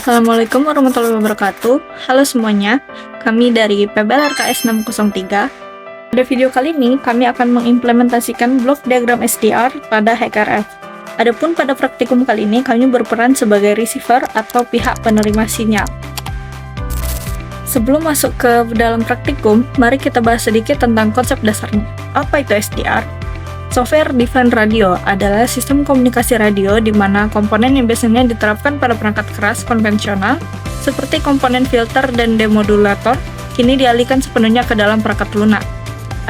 Assalamualaikum warahmatullahi wabarakatuh. Halo semuanya, kami dari PBL RKS 603. Pada video kali ini, kami akan mengimplementasikan blok diagram SDR pada HKRF. Adapun pada praktikum kali ini, kami berperan sebagai receiver atau pihak penerima sinyal. Sebelum masuk ke dalam praktikum, mari kita bahas sedikit tentang konsep dasarnya. Apa itu SDR? Software Defined Radio adalah sistem komunikasi radio di mana komponen yang biasanya diterapkan pada perangkat keras konvensional, seperti komponen filter dan demodulator, kini dialihkan sepenuhnya ke dalam perangkat lunak.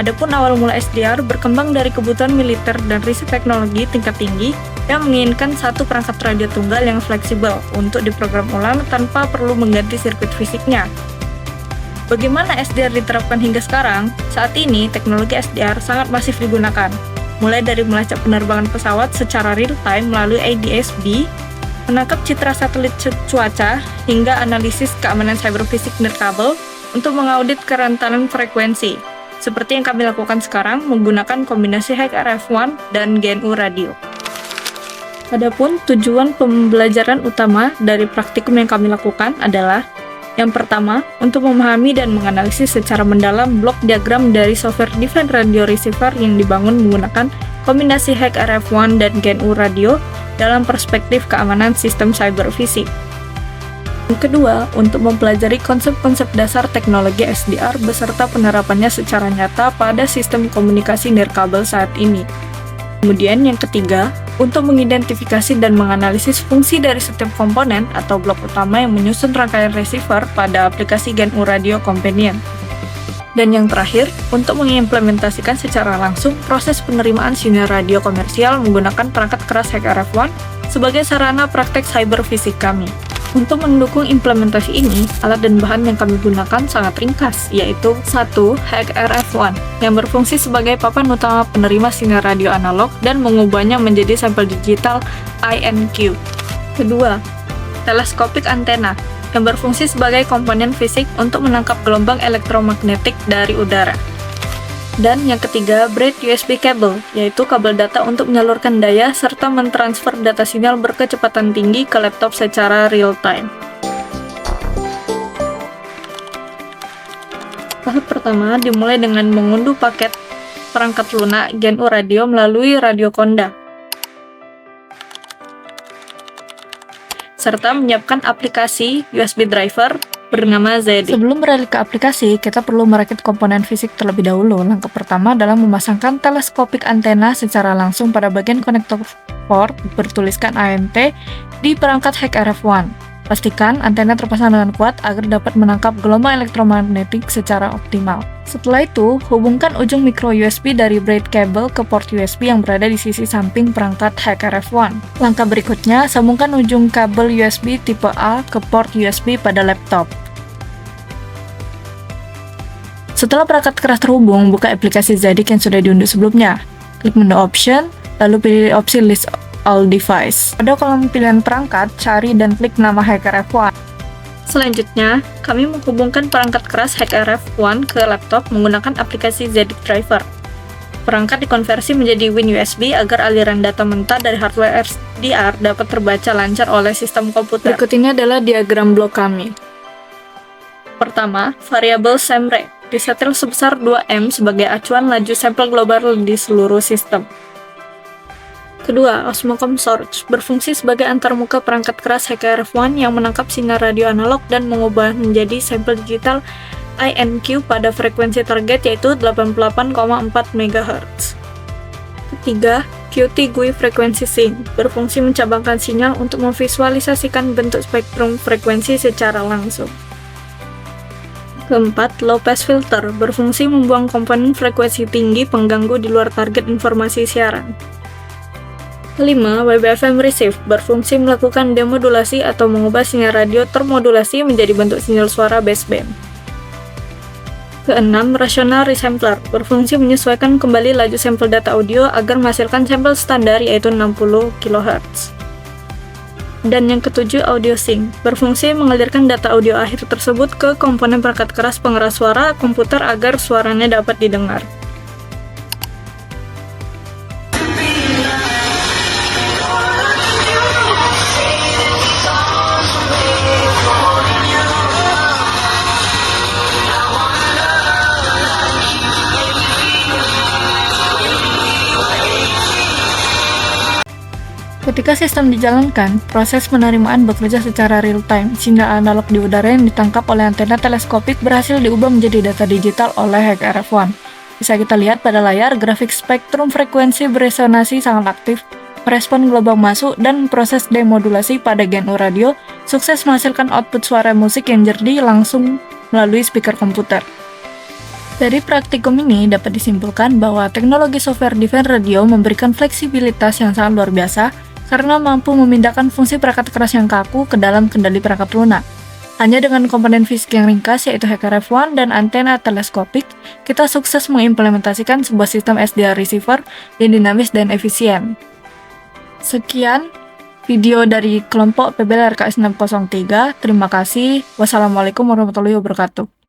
Adapun awal mula SDR berkembang dari kebutuhan militer dan riset teknologi tingkat tinggi yang menginginkan satu perangkat radio tunggal yang fleksibel untuk diprogram ulang tanpa perlu mengganti sirkuit fisiknya. Bagaimana SDR diterapkan hingga sekarang? Saat ini, teknologi SDR sangat masif digunakan, mulai dari melacak penerbangan pesawat secara real-time melalui ADS-B, menangkap citra satelit cuaca, hingga analisis keamanan cyberfisik nirkabel untuk mengaudit kerentanan frekuensi, seperti yang kami lakukan sekarang menggunakan kombinasi HKRF1 dan GNU radio. Adapun tujuan pembelajaran utama dari praktikum yang kami lakukan adalah yang pertama, untuk memahami dan menganalisis secara mendalam blok diagram dari software Defined Radio Receiver yang dibangun menggunakan kombinasi HKRF1 dan GNU radio dalam perspektif keamanan sistem cyberfisik. Yang kedua, untuk mempelajari konsep-konsep dasar teknologi SDR beserta penerapannya secara nyata pada sistem komunikasi nirkabel saat ini. Kemudian yang ketiga, untuk mengidentifikasi dan menganalisis fungsi dari setiap komponen atau blok utama yang menyusun rangkaian receiver pada aplikasi GNU Radio Companion. Dan yang terakhir, untuk mengimplementasikan secara langsung proses penerimaan sinyal radio komersial menggunakan perangkat keras HKRF1 sebagai sarana praktek cyberfisik kami. Untuk mendukung implementasi ini, alat dan bahan yang kami gunakan sangat ringkas, yaitu 1. HKRF1, yang berfungsi sebagai papan utama penerima sinyal radio analog dan mengubahnya menjadi sampel digital INQ. Kedua, teleskopik antena, yang berfungsi sebagai komponen fisik untuk menangkap gelombang elektromagnetik dari udara. Dan yang ketiga, braid USB cable, yaitu kabel data untuk menyalurkan daya serta mentransfer data sinyal berkecepatan tinggi ke laptop secara real-time. Tahap pertama dimulai dengan mengunduh paket perangkat lunak GNU radio melalui radio Conda, serta menyiapkan aplikasi USB driver bernama ZD. Sebelum beralih ke aplikasi, kita perlu merakit komponen fisik terlebih dahulu. Langkah pertama adalah memasangkan teleskopik antena secara langsung pada bagian konektor port bertuliskan ANT di perangkat HKRF1. Pastikan antena terpasang dengan kuat agar dapat menangkap gelombang elektromagnetik secara optimal. Setelah itu, hubungkan ujung micro USB dari braid cable ke port USB yang berada di sisi samping perangkat HKRF1. Langkah berikutnya, sambungkan ujung kabel USB tipe A ke port USB pada laptop. Setelah perangkat keras terhubung, buka aplikasi ZDIC yang sudah diunduh sebelumnya. Klik menu Option, lalu pilih opsi List All Device. Pada kolom pilihan perangkat, cari dan klik nama HKRF1. Selanjutnya, kami menghubungkan perangkat keras HKRF1 ke laptop menggunakan aplikasi ZDIC Driver. Perangkat dikonversi menjadi WinUSB agar aliran data mentah dari hardware SDR dapat terbaca lancar oleh sistem komputer. Berikut ini adalah diagram blok kami. Pertama, variabel SAM rate disetel sebesar 2M sebagai acuan laju sampel global di seluruh sistem. Kedua, Osmocom Source berfungsi sebagai antarmuka perangkat keras HKRF1 yang menangkap sinyal radio analog dan mengubah menjadi sampel digital INQ pada frekuensi target yaitu 88,4 MHz. Ketiga, QT GUI Frequency Sync berfungsi mencabangkan sinyal untuk memvisualisasikan bentuk spektrum frekuensi secara langsung. Keempat, Low Pass Filter berfungsi membuang komponen frekuensi tinggi pengganggu di luar target informasi siaran. Kelima, WBFM Receive berfungsi melakukan demodulasi atau mengubah sinyal radio termodulasi menjadi bentuk sinyal suara baseband. Keenam, Rational Resampler berfungsi menyesuaikan kembali laju sampel data audio agar menghasilkan sampel standar yaitu 60 kHz. Dan yang ketujuh, Audio Sync berfungsi mengalirkan data audio akhir tersebut ke komponen perangkat keras pengeras suara komputer agar suaranya dapat didengar. Ketika sistem dijalankan, proses penerimaan bekerja secara real-time. Sinyal analog di udara yang ditangkap oleh antena teleskopik berhasil diubah menjadi data digital oleh HKRF1. Bisa kita lihat pada layar, grafik spektrum frekuensi beresonansi sangat aktif, merespon gelombang masuk, dan proses demodulasi pada GNU radio sukses menghasilkan output suara musik yang jernih langsung melalui speaker komputer. Dari praktikum ini dapat disimpulkan bahwa teknologi software-defined radio memberikan fleksibilitas yang sangat luar biasa karena mampu memindahkan fungsi perangkat keras yang kaku ke dalam kendali perangkat lunak. Hanya dengan komponen fisik yang ringkas yaitu HKRF1 dan antena teleskopik, kita sukses mengimplementasikan sebuah sistem SDR receiver yang dinamis dan efisien. Sekian video dari kelompok PBL RKS 603. Terima kasih. Wassalamualaikum warahmatullahi wabarakatuh.